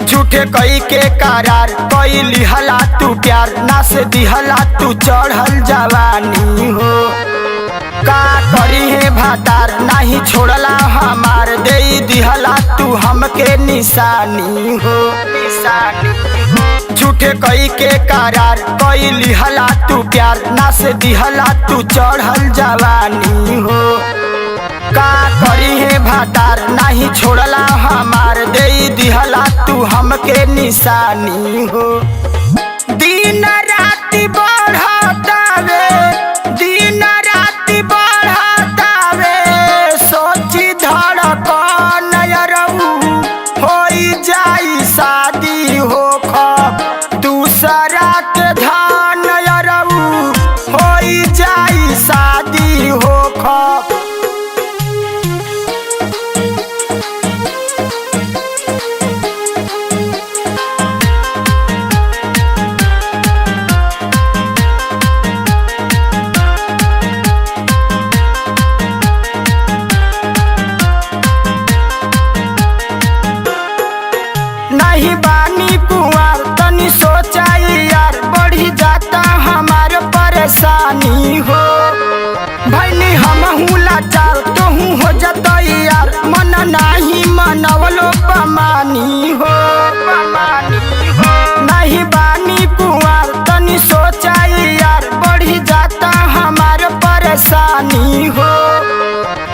झूठे कई के करार कई लिहला तू प्यार ना से दिहला तू चढ़ल जवानी हो। का करी है भातार नाही छोड़ला हमार दे दिहला तू हमके निशानी हो। झूठे कई के करार कई लिहला तू प्यार ना से दिहला तू चढ़ल जवानी हो। का करी है भातार नाही छोड़ला हमार दे दिहला तू हमके निशानी हो। दिन राति बढ़तावे दिन राति बढ़तावे सोची धड़कन यरऊ होई जाई शादी हो खब दूसरा के धान यरऊ होई जाई शादी हो खब। नहीं बानी कुंवर तनी सोचाई यार बढ़ी जाता हमार परेशानी हो। भैनी हम लाचार तोहू हो जतई यार मन नाही मनवलो पमानी हो। नहीं बानी कुंवर तनी सोचाई यार बढ़ी जाता हमार परेशानी हो।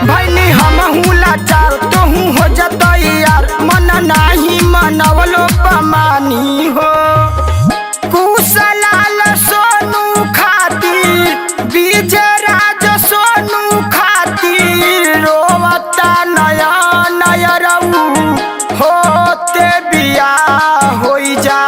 भैनी हम लाचार तोहू हो जतई यार मन नाही मनवलो पमानी हो। कुशलाल सोनू खातिर विजय राज सोनू खातिर रोवता नया नयरऊ होते बिया होई जा।